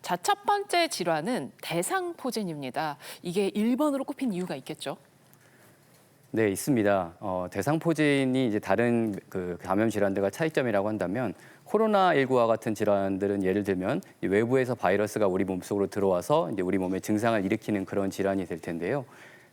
자, 첫 번째 질환은 대상포진입니다. 이게 1번으로 꼽힌 이유가 있겠죠? 네, 있습니다. 대상포진이 이제 다른 그 감염 질환들과 차이점이라고 한다면 코로나19와 같은 질환들은 예를 들면 외부에서 바이러스가 우리 몸속으로 들어와서 이제 우리 몸에 증상을 일으키는 그런 질환이 될 텐데요.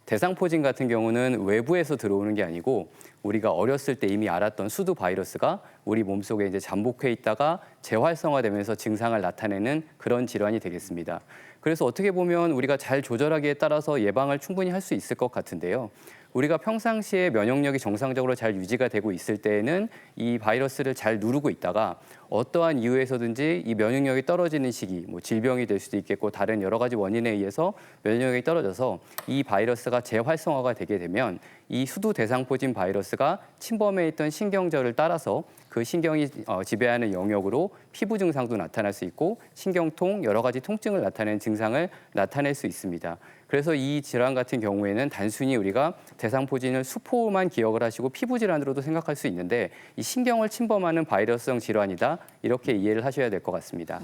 대상포진 같은 경우는 외부에서 들어오는 게 아니고 우리가 어렸을 때 이미 알았던 수두 바이러스가 우리 몸속에 이제 잠복해 있다가 재활성화되면서 증상을 나타내는 그런 질환이 되겠습니다. 그래서 어떻게 보면 우리가 잘 조절하기에 따라서 예방을 충분히 할 수 있을 것 같은데요. 우리가 평상시에 면역력이 정상적으로 잘 유지가 되고 있을 때에는 이 바이러스를 잘 누르고 있다가 어떠한 이유에서든지 이 면역력이 떨어지는 시기, 뭐 질병이 될 수도 있겠고 다른 여러 가지 원인에 의해서 면역력이 떨어져서 이 바이러스가 재활성화가 되게 되면 이 수두 대상포진 바이러스가 침범해 있던 신경절을 따라서 그 신경이 지배하는 영역으로 피부 증상도 나타날 수 있고 신경통, 여러 가지 통증을 나타내는 증상을 나타낼 수 있습니다. 그래서 이 질환 같은 경우에는 단순히 우리가 대상포진을 수포만 기억을 하시고 피부 질환으로도 생각할 수 있는데 이 신경을 침범하는 바이러스성 질환이다 이렇게 이해를 하셔야 될 것 같습니다.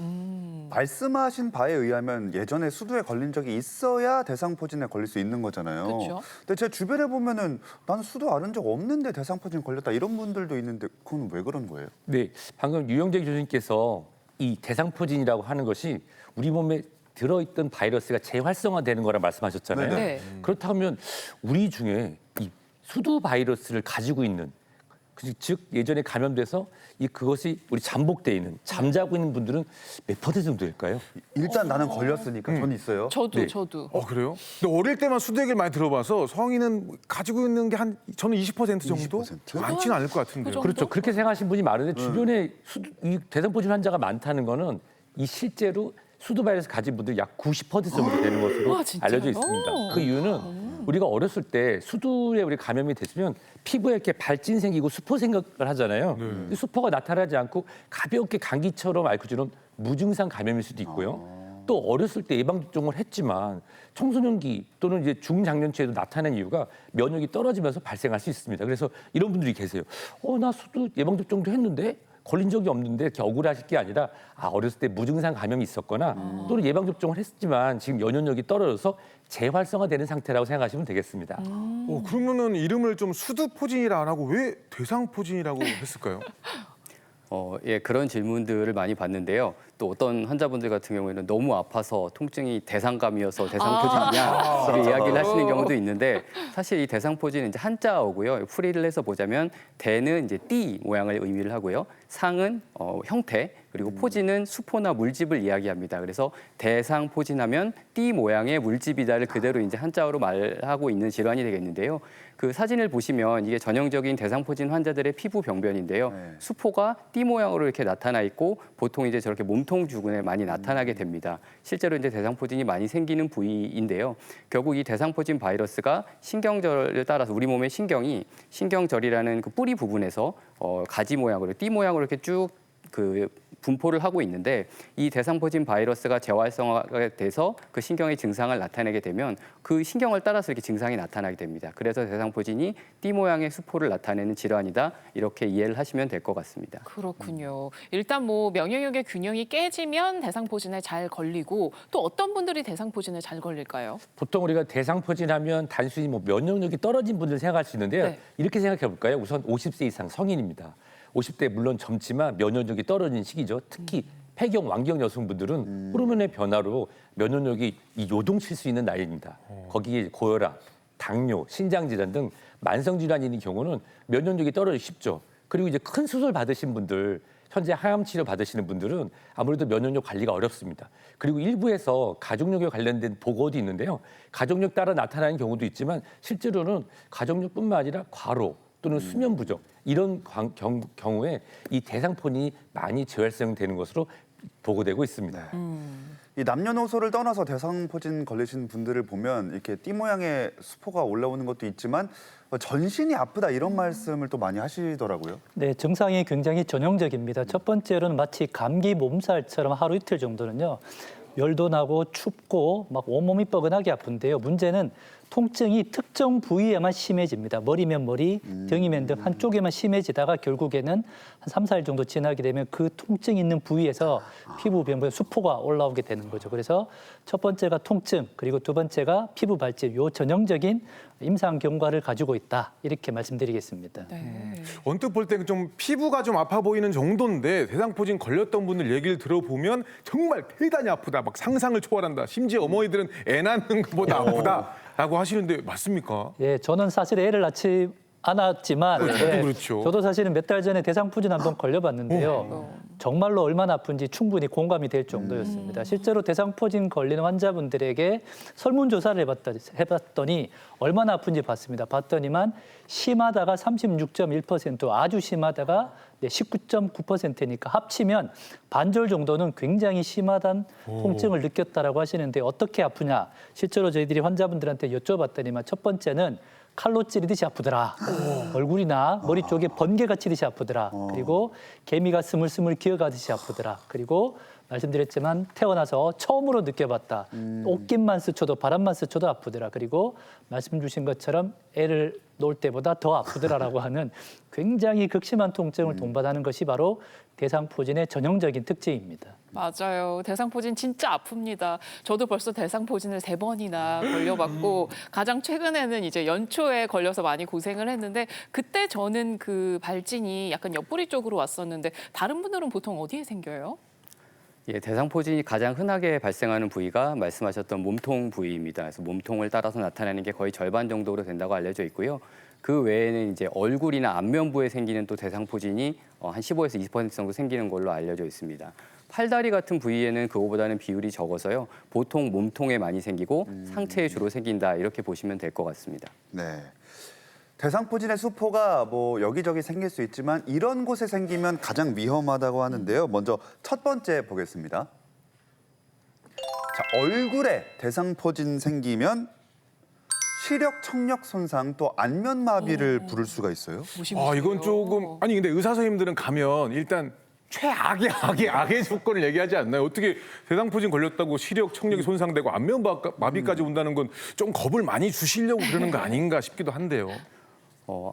말씀하신 바에 의하면 예전에 수두에 걸린 적이 있어야 대상포진에 걸릴 수 있는 거잖아요. 그렇죠. 근데 제 주변에 보면은 나는 수두 앓은 적 없는데 대상포진 걸렸다 이런 분들도 있는데 그건 왜 그런 거예요? 네, 방금 유영재 교수님께서 이 대상포진이라고 하는 것이 우리 몸에 들어있던 바이러스가 재활성화되는 거라 말씀하셨잖아요. 네. 그렇다면 우리 중에 이 수두 바이러스를 가지고 있는 즉 예전에 감염돼서 그것이 우리 잠복돼 있는 잠자고 있는 분들은 몇 퍼센트 정도 될까요? 일단 나는 걸렸으니까 전 있어요. 저도. 그래요? 근데 어릴 때만 수두 얘기를 많이 들어봐서 성인은 가지고 있는 게 저는 20% 정도? 20%? 많지는 않을 것 같은데요. 그 정도? 그렇죠. 그렇게 생각하시는 분이 많은데 주변에 이 대상포진 환자가 많다는 거는 이 실제로 수두 바이러스 가진 분들 약 90% 정도 되는 것으로 와, 진짜요? 알려져 있습니다. 그 이유는 우리가 어렸을 때 수두에 우리 감염이 됐으면 피부에 이렇게 발진 생기고 수포 생각을 하잖아요. 이 수포가 나타나지 않고 가볍게 감기처럼 앓고 주는 무증상 감염일 수도 있고요. 또 어렸을 때 예방접종을 했지만 청소년기 또는 이제 중장년층에도 나타나는 이유가 면역이 떨어지면서 발생할 수 있습니다. 그래서 이런 분들이 계세요. 나 수두 예방접종도 했는데 걸린 적이 없는데 이렇게 억울하실 게 아니라 어렸을 때 무증상 감염이 있었거나 또는 예방접종을 했지만 지금 면역력이 떨어져서 재활성화되는 상태라고 생각하시면 되겠습니다. 그러면은 이름을 좀 수두포진이라 안 하고 왜 대상포진이라고 했을까요? 예, 그런 질문들을 많이 받는데요. 또 어떤 환자분들 같은 경우에는 너무 아파서 통증이 대상감이어서 대상포진이냐 이렇게 이야기를 하시는 경우도 있는데 사실 이 대상포진은 이제 한자어고요. 풀이를 해서 보자면 대는 이제 띠 모양을 의미를 하고요. 상은 형태 그리고 포진은 수포나 물집을 이야기합니다. 그래서 대상포진하면 띠 모양의 물집이다를 그대로 이제 한자어로 말하고 있는 질환이 되겠는데요. 그 사진을 보시면 이게 전형적인 대상포진 환자들의 피부 병변인데요. 네. 수포가 띠 모양으로 이렇게 나타나 있고 보통 이제 저렇게 몸통 주근에 많이 나타나게 됩니다. 실제로 이제 대상포진이 많이 생기는 부위인데요. 결국 이 대상포진 바이러스가 신경절을 따라서 우리 몸의 신경이 신경절이라는 그 뿌리 부분에서 가지 모양으로 띠 모양으로 이렇게 쭉 분포를 하고 있는데 이 대상포진 바이러스가 재활성화가 돼서 그 신경의 증상을 나타내게 되면 그 신경을 따라서 이렇게 증상이 나타나게 됩니다. 그래서 대상포진이 띠 모양의 수포를 나타내는 질환이다 이렇게 이해를 하시면 될 것 같습니다. 그렇군요. 일단 뭐 면역력의 균형이 깨지면 대상포진에 잘 걸리고 또 어떤 분들이 대상포진에 잘 걸릴까요? 보통 우리가 대상포진하면 단순히 뭐 면역력이 떨어진 분들 생각할 수 있는데요. 네. 이렇게 생각해 볼까요? 우선 50세 이상 성인입니다. 50대 물론 젊지만 면역력이 떨어진 시기죠. 특히 폐경, 완경 여성분들은 호르몬의 변화로 면역력이 요동칠 수 있는 나이입니다. 거기에 고혈압, 당뇨, 신장질환 등 만성질환이 있는 경우는 면역력이 떨어지기 쉽죠. 그리고 이제 큰 수술 받으신 분들, 현재 항암 치료 받으시는 분들은 아무래도 면역력 관리가 어렵습니다. 그리고 일부에서 가족력에 관련된 보고도 있는데요. 가족력 따라 나타나는 경우도 있지만 실제로는 가족력뿐만 아니라 과로 또는 수면 부족 이런 경우에 이 대상포진이 많이 재활성되는 것으로 보고되고 있습니다. 이 남녀노소를 떠나서 대상포진 걸리신 분들을 보면 이렇게 띠 모양의 수포가 올라오는 것도 있지만 전신이 아프다 이런 말씀을 또 많이 하시더라고요. 네, 증상이 굉장히 전형적입니다. 첫 번째로는 마치 감기 몸살처럼 하루 이틀 정도는요. 열도 나고 춥고 막 온몸이 뻐근하게 아픈데요. 문제는 통증이 특정 부위에만 심해집니다. 머리면 머리, 등이면 등 한쪽에만 심해지다가 결국에는 한 3, 4일 정도 지나게 되면 그 통증이 있는 부위에서 피부 변부에 수포가 올라오게 되는 거죠. 그래서 첫 번째가 통증, 그리고 두 번째가 피부 발진, 요 전형적인 임상 경과를 가지고 있다. 이렇게 말씀드리겠습니다. 네. 언뜻 볼 때는 좀 피부가 좀 아파 보이는 정도인데 대상포진 걸렸던 분들 얘기를 들어보면 정말 대단히 아프다, 막 상상을 초월한다. 심지어 어머니들은 애 낳는 것보다 아프다라고 하시는데 맞습니까? 예, 저는 사실 애를 낳지 않았지만 저도 그렇죠. 저도 사실은 몇 달 전에 대상포진 한번 걸려봤는데요. 정말로 얼마나 아픈지 충분히 공감이 될 정도였습니다. 실제로 대상포진 걸리는 환자분들에게 설문조사를 해봤더니 얼마나 아픈지 봤더니만 심하다가 36.1%, 아주 심하다가 19.9%니까 합치면 반절 정도는 굉장히 심하단 통증을 느꼈다라고 하시는데 어떻게 아프냐? 실제로 저희들이 환자분들한테 여쭤봤더니만 첫 번째는 칼로 찌르듯이 아프더라. 얼굴이나 머리 쪽에 번개가 치듯이 아프더라. 그리고 개미가 스물스물 기어가듯이 아프더라. 그리고 말씀드렸지만 태어나서 처음으로 느껴봤다. 옷깃만 스쳐도 바람만 스쳐도 아프더라. 그리고 말씀 주신 것처럼 애를 놓을 때보다 더 아프더라라고 하는 굉장히 극심한 통증을 동반하는 것이 바로 대상포진의 전형적인 특징입니다. 맞아요. 대상포진 진짜 아픕니다. 저도 벌써 대상포진을 3번이나 걸려봤고 가장 최근에는 이제 연초에 걸려서 많이 고생을 했는데 그때 저는 그 발진이 약간 옆구리 쪽으로 왔었는데 다른 분들은 보통 어디에 생겨요? 예, 대상포진이 가장 흔하게 발생하는 부위가 말씀하셨던 몸통 부위입니다. 그래서 몸통을 따라서 나타나는 게 거의 절반 정도로 된다고 알려져 있고요. 그 외에는 이제 얼굴이나 안면부에 생기는 또 대상포진이 한 15에서 20% 정도 생기는 걸로 알려져 있습니다. 팔다리 같은 부위에는 그거보다는 비율이 적어서요. 보통 몸통에 많이 생기고 상체에 주로 생긴다 이렇게 보시면 될 것 같습니다. 네. 대상포진의 수포가 뭐 여기저기 생길 수 있지만 이런 곳에 생기면 가장 위험하다고 하는데요. 먼저 첫 번째 보겠습니다. 자, 얼굴에 대상포진 생기면 시력, 청력 손상 또 안면 마비를 부를 수가 있어요. 아, 이건 조금 아니 근데 의사 선생님들은 가면 일단 최악의 조건을 얘기하지 않나요? 어떻게 대상포진 걸렸다고 시력, 청력이 손상되고 안면 마비까지 온다는 건 좀 겁을 많이 주시려고 그러는 거 아닌가 싶기도 한데요.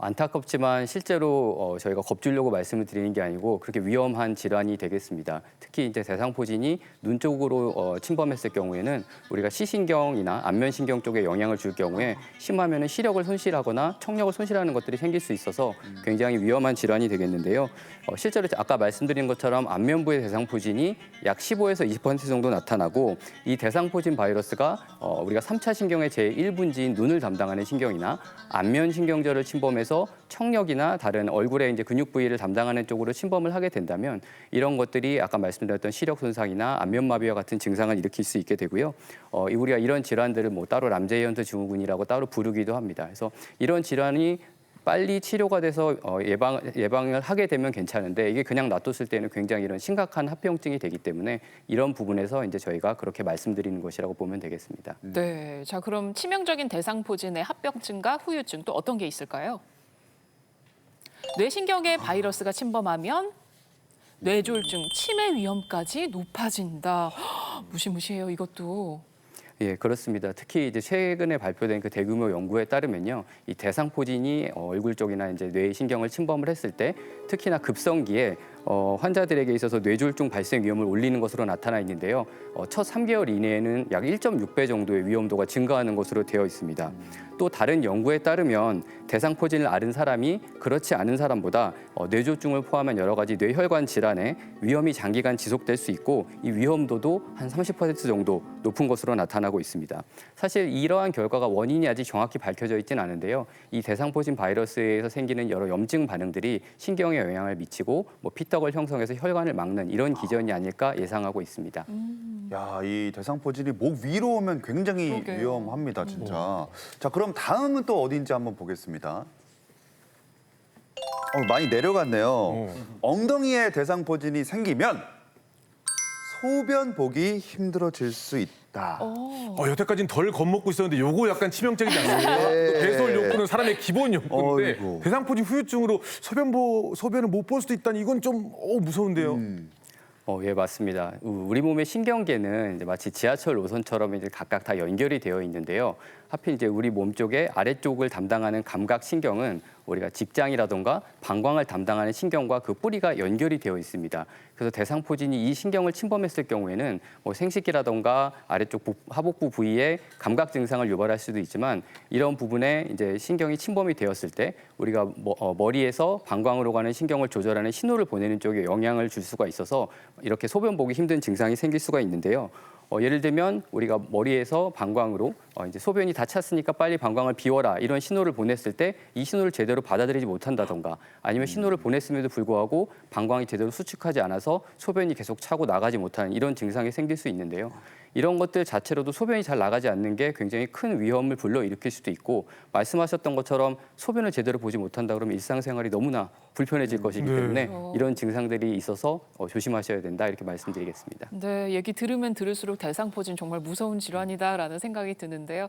안타깝지만 실제로 저희가 겁주려고 말씀을 드리는 게 아니고 그렇게 위험한 질환이 되겠습니다. 특히 이제 대상포진이 눈 쪽으로 침범했을 경우에는 우리가 시신경이나 안면신경 쪽에 영향을 줄 경우에 심하면은 시력을 손실하거나 청력을 손실하는 것들이 생길 수 있어서 굉장히 위험한 질환이 되겠는데요. 실제로 아까 말씀드린 것처럼 안면부의 대상포진이 약 15에서 20% 정도 나타나고 이 대상포진 바이러스가 우리가 3차 신경의 제1분지인 눈을 담당하는 신경이나 안면신경절을 침범해서 청력이나 다른 얼굴의 이제 근육 부위를 담당하는 쪽으로 침범을 하게 된다면 이런 것들이 아까 말씀드렸던 시력 손상이나 안면마비와 같은 증상을 일으킬 수 있게 되고요. 우리가 이런 질환들을 뭐 따로 람제이언트 증후군이라고 따로 부르기도 합니다. 그래서 이런 질환이 빨리 치료가 돼서 예방을 하게 되면 괜찮은데 이게 그냥 놔뒀을 때는 굉장히 이런 심각한 합병증이 되기 때문에 이런 부분에서 이제 저희가 그렇게 말씀드리는 것이라고 보면 되겠습니다. 네. 자, 그럼 치명적인 대상포진의 합병증과 후유증 또 어떤 게 있을까요? 뇌신경에 바이러스가 침범하면 뇌졸중, 치매 위험까지 높아진다. 무시무시해요, 이것도. 예, 그렇습니다. 특히 이제 최근에 발표된 그 대규모 연구에 따르면요, 이 대상포진이 얼굴 쪽이나 이제 뇌 신경을 침범을 했을 때 특히나 급성기에 환자들에게 있어서 뇌졸중 발생 위험을 올리는 것으로 나타나 있는데요. 첫 3개월 이내에는 약 1.6배 정도의 위험도가 증가하는 것으로 되어 있습니다. 또 다른 연구에 따르면 대상포진을 앓은 사람이 그렇지 않은 사람보다 뇌졸중을 포함한 여러 가지 뇌혈관 질환의 위험이 장기간 지속될 수 있고 이 위험도도 한 30% 정도 높은 것으로 나타나고 있습니다. 사실 이러한 결과가 원인이 아직 정확히 밝혀져 있지는 않은데요. 이 대상포진 바이러스에서 생기는 여러 염증 반응들이 신경에 영향을 미치고 뭐 피떡을 형성해서 혈관을 막는 이런 기전이 아닐까 예상하고 있습니다. 야, 이 대상포진이 목 위로 오면 굉장히 그러게요. 위험합니다, 진짜. 자, 그럼 다음은 또 어디인지 한번 보겠습니다. 많이 내려갔네요. 엉덩이에 대상포진이 생기면 소변 보기 힘들어질 수 있다. 여태까지는 덜 겁먹고 있었는데 요거 약간 치명적이지 않습니까? 또 배설 욕구는 사람의 기본 욕구인데 어이구. 대상포진 후유증으로 소변을 못 볼 수도 있다니 이건 좀 무서운데요. 예, 맞습니다. 우리 몸의 신경계는 이제 마치 지하철 노선처럼 이제 각각 다 연결이 되어 있는데요. 하필 이제 우리 몸 쪽의 아래쪽을 담당하는 감각 신경은 우리가 직장이라던가 방광을 담당하는 신경과 그 뿌리가 연결이 되어 있습니다. 그래서 대상포진이 이 신경을 침범했을 경우에는 뭐 생식기라던가 아래쪽 하복부 부위에 감각 증상을 유발할 수도 있지만 이런 부분에 이제 신경이 침범이 되었을 때 우리가 머리에서 방광으로 가는 신경을 조절하는 신호를 보내는 쪽에 영향을 줄 수가 있어서 이렇게 소변 보기 힘든 증상이 생길 수가 있는데요. 예를 들면 우리가 머리에서 방광으로 이제 소변이 다 찼으니까 빨리 방광을 비워라 이런 신호를 보냈을 때 이 신호를 제대로 받아들이지 못한다던가 아니면 신호를 보냈음에도 불구하고 방광이 제대로 수축하지 않아서 소변이 계속 차고 나가지 못하는 이런 증상이 생길 수 있는데요. 이런 것들 자체로도 소변이 잘 나가지 않는 게 굉장히 큰 위험을 불러일으킬 수도 있고 말씀하셨던 것처럼 소변을 제대로 보지 못한다 그러면 일상생활이 너무나 불편해질 것이기 때문에 이런 증상들이 있어서 조심하셔야 된다 이렇게 말씀드리겠습니다. 네, 얘기 들으면 들을수록 대상포진 정말 무서운 질환이다라는 생각이 드는데요.